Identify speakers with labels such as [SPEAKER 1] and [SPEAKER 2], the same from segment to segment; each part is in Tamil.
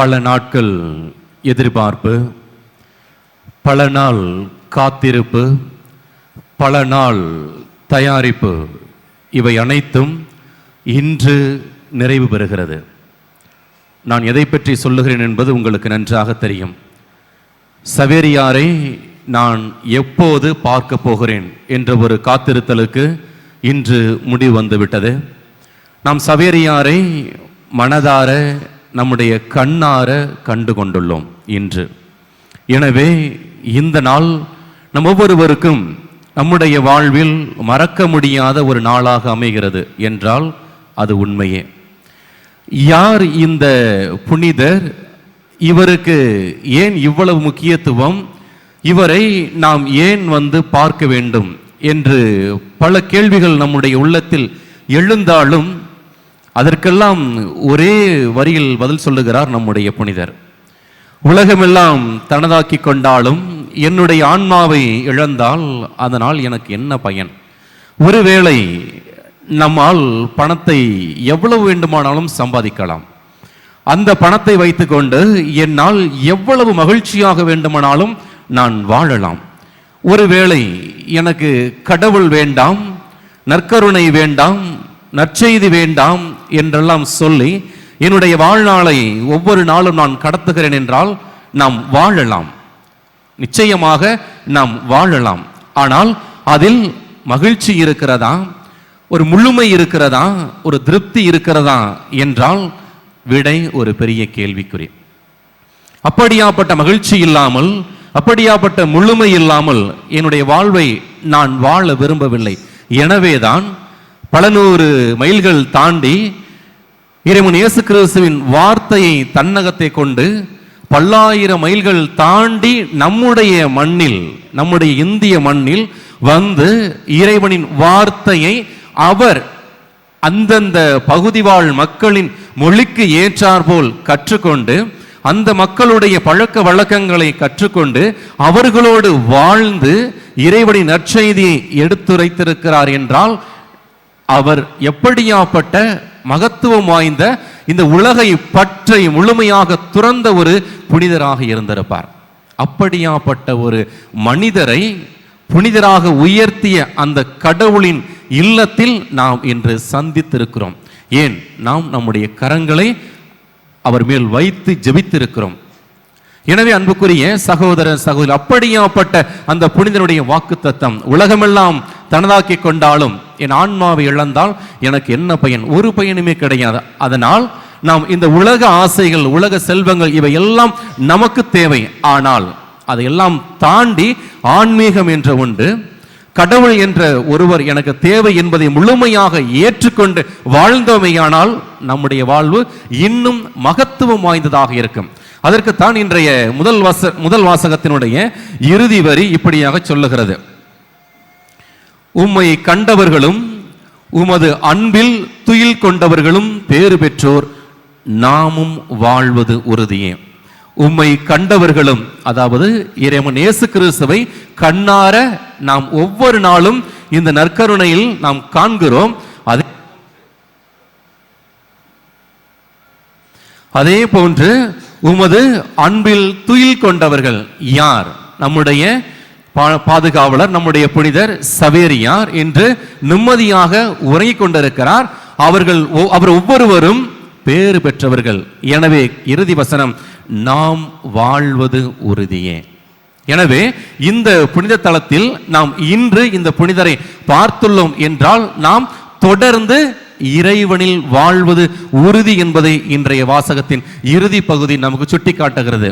[SPEAKER 1] பல நாட்கள் எதிர்பார்ப்பு, பல நாள் காத்திருப்பு, பல நாள் தயாரிப்பு, இவை அனைத்தும் இன்று நிறைவு பெறுகிறது. நான் எதை பற்றி சொல்லுகிறேன் என்பது உங்களுக்கு நன்றாக தெரியும். சவேரியாரை நான் எப்போது பார்க்க போகிறேன் என்ற ஒரு காத்திருத்தலுக்கு இன்று முடிவு வந்துவிட்டது. நாம் சவேரியாரை மனதார நம்முடைய கண்ணார கண்டு கொண்டுள்ளோம் இன்று. எனவே இந்த நாள் நம் ஒவ்வொருவருக்கும் நம்முடைய வாழ்வில் மறக்க முடியாத ஒரு நாளாக அமைகிறது என்றால் அது உண்மையே. யார் இந்த புனிதர்? இவருக்கு ஏன் இவ்வளவு முக்கியத்துவம்? இவரை நாம் ஏன் பார்க்க வேண்டும் என்று பல கேள்விகள் நம்முடைய உள்ளத்தில் எழுந்தாலும் அதற்கெல்லாம் ஒரே வரியில் பதில் சொல்லுகிறார் நம்முடைய புனிதர். உலகமெல்லாம் தனதாக்கி கொண்டாலும் என்னுடைய ஆன்மாவை இழந்தால் அதனால் எனக்கு என்ன பயன்? ஒருவேளை நம்மால் பணத்தை எவ்வளவு வேண்டுமானாலும் சம்பாதிக்கலாம். அந்த பணத்தை வைத்துக்கொண்டு என்னால் எவ்வளவு மகிழ்ச்சியாக வேண்டுமானாலும் நான் வாழலாம். ஒருவேளை எனக்கு கடவுள் வேண்டாம், நற்கருணை வேண்டாம், நற்செய்தி வேண்டாம் என்றெல்லாம் சொல்லி என்னுடைய வாழ்நாளை ஒவ்வொரு நாளும் நான் கடத்துகிறேன் என்றால் நாம் வாழலாம், நிச்சயமாக நாம் வாழலாம். ஆனால் அதில் மகிழ்ச்சி இருக்கிறதா, ஒரு முழுமை இருக்கிறதா, ஒரு திருப்தி இருக்கிறதா என்றால் விடை ஒரு பெரிய கேள்விக்குறி. அப்படியாப்பட்ட மகிழ்ச்சி இல்லாமல், அப்படியாப்பட்ட முழுமை இல்லாமல் என்னுடைய வாழ்வை நான் வாழ விரும்பவில்லை. எனவேதான் பல நூறு மைல்கள் தாண்டி இறைவன் இயேசு கிறிஸ்துவின் வார்த்தையை தன்னகத்தை கொண்டு பல்லாயிரம் மைல்கள் தாண்டி நம்முடைய மண்ணில், நம்முடைய இந்திய மண்ணில் வந்து இறைவனின் வார்த்தையை அவர் அந்தந்த பகுதி வாழ் மக்களின் மொழிக்கு ஏற்றாற்போல் கற்றுக்கொண்டு, அந்த மக்களுடைய பழக்க வழக்கங்களை கற்றுக்கொண்டு அவர்களோடு வாழ்ந்து இறைவனின் நற்செய்தியை எடுத்துரைத்திருக்கிறார் என்றால் அவர் எப்படியாப்பட்ட மகத்துவம் வாய்ந்த இந்த உலகை பற்றி முழுமையாக துறந்த ஒரு புனிதராக இருந்திருப்பார். அப்படியாப்பட்ட ஒரு மனிதரை புனிதராக உயர்த்திய அந்த கடவுளின் இல்லத்தில் நாம் இன்று சந்தித்திருக்கிறோம். ஏன்? நாம் நம்முடைய கரங்களை அவர் மேல் வைத்து ஜெபித்திருக்கிறோம். எனவே அன்புக்குரிய சகோதர சகோதரி, அப்படியாப்பட்ட அந்த புனிதனுடைய வாக்குத்தத்தம், உலகமெல்லாம் தனதாக்கி கொண்டாலும் என் ஆன்மாவை இழந்தால் எனக்கு என்ன பயன்? ஒரு பயனுமே கிடையாது. அதனால் நாம் இந்த உலக ஆசைகள், உலக செல்வங்கள் இவை எல்லாம் நமக்கு தேவை. ஆனால் அதையெல்லாம் தாண்டி ஆன்மீகம் என்ற ஒன்று, கடவுள் என்ற ஒருவர் எனக்கு தேவை என்பதை முழுமையாக ஏற்றுக்கொண்டு வாழ்ந்தோமையானால் நம்முடைய வாழ்வு இன்னும் மகத்துவம் வாய்ந்ததாக இருக்கும். அதற்குத்தான் இன்றைய முதல் வாசகத்தினுடைய இறுதி வரி இப்படியாக சொல்லுகிறது: உம்மை கண்டவர்களும் உமது அன்பில் துயில் கொண்டவர்களும் பேறு பெற்றோர், நாமும் வாழ்வது உறுதியே. உம்மை கண்டவர்களும், அதாவது இறைவன் இயேசு கிறிஸ்துவை கண்ணார நாம் ஒவ்வொரு நாளும் இந்த நற்கருணையில் நாம் காண்கிறோம். அதே போன்று உமது அன்பில் துயில் கொண்டவர்கள் யார்? நம்முடைய பாதுகாவலர், நம்முடைய புனிதர் சவேரியார் என்று நிம்மதியாக உறங்கிக் கொண்டிருக்கிறார். அவர் ஒவ்வொருவரும் பேறு பெற்றவர்கள். எனவே இறுதி வசனம், நாம் வாழ்வது உறுதியே. எனவே இந்த புனித தலத்தில் நாம் இன்று இந்த புனிதரை பார்த்துள்ளோம் என்றால் நாம் தொடர்ந்து இறைவனில் வாழ்வது உறுதி என்பதை இன்றைய வாசகத்தின் இறுதி பகுதி நமக்கு சுட்டி காட்டுகிறது.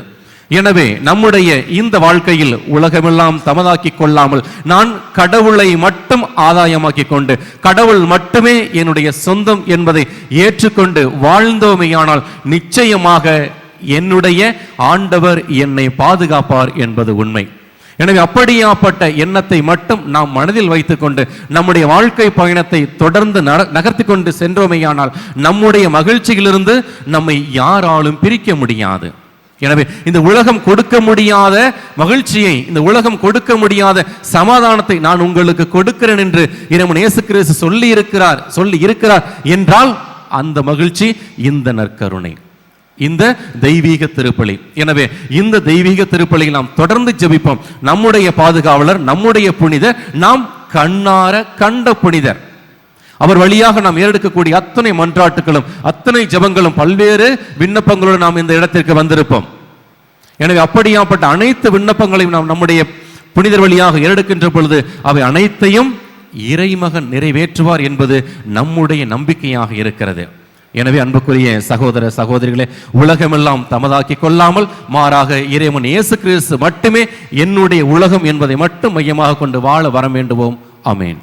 [SPEAKER 1] எனவே நம்முடைய இந்த வாழ்க்கையில் உலகமெல்லாம் தமதாக்கி கொள்ளாமல் நான் கடவுளை மட்டும் ஆதாயமாக்கி கொண்டு, கடவுள் மட்டுமே என்னுடைய சொந்தம் என்பதை ஏற்றுக்கொண்டு வாழ்ந்தோமையானால் நிச்சயமாக என்னுடைய ஆண்டவர் என்னை பாதுகாப்பார் என்பது உண்மை. எனவே அப்படியாப்பட்ட எண்ணத்தை மட்டும் நாம் மனதில் வைத்துக்கொண்டு நம்முடைய வாழ்க்கை பயணத்தை தொடர்ந்து நகர்த்தி கொண்டு சென்றோமையானால் நம்முடைய மகிழ்ச்சியிலிருந்து நம்மை யாராலும் பிரிக்க முடியாது. எனவே இந்த உலகம் கொடுக்க முடியாத மகிழ்ச்சியை, இந்த உலகம் கொடுக்க முடியாத சமாதானத்தை நான் உங்களுக்கு கொடுக்கிறேன் என்று இறைவன் இயேசு கிறிஸ்து சொல்லி இருக்கிறார் என்றால் அந்த மகிழ்ச்சி இந்த நற்கருணை. இந்த தெய்வீக திருப்பலி. எனவே இந்த தெய்வீக திருப்பலியை நாம் தொடர்ந்து ஜெபிப்போம். நம்முடைய பாதுகாவலர், நம்முடைய புனிதர், நாம் கண்ணார கண்ட புனிதர். அவர் வழியாக நாம் ஏறெடுக்கக்கூடிய அத்தனை மன்றாட்டுகளும் அத்தனை ஜெபங்களும் பல்வேறு விண்ணப்பங்களோடு நாம் இந்த இடத்திற்கு வந்திருப்போம். எனவே அப்படியாப்பட்ட அனைத்து விண்ணப்பங்களையும் நாம் நம்முடைய புனிதர் வழியாக ஏறெடுக்கின்ற பொழுது அவை அனைத்தையும் இறைமகன் நிறைவேற்றுவார் என்பது நம்முடைய நம்பிக்கையாக இருக்கிறது. எனவே அன்புக்குரிய சகோதர சகோதரிகளே, உலகமெல்லாம் தமதாக்கி கொள்ளாமல் மாறாக இறைவன் இயேசு கிறிஸ்து மட்டுமே என்னுடைய உலகம் என்பதை மட்டும் மையமாக கொண்டு வாழ வர வேண்டுவோம். ஆமென்.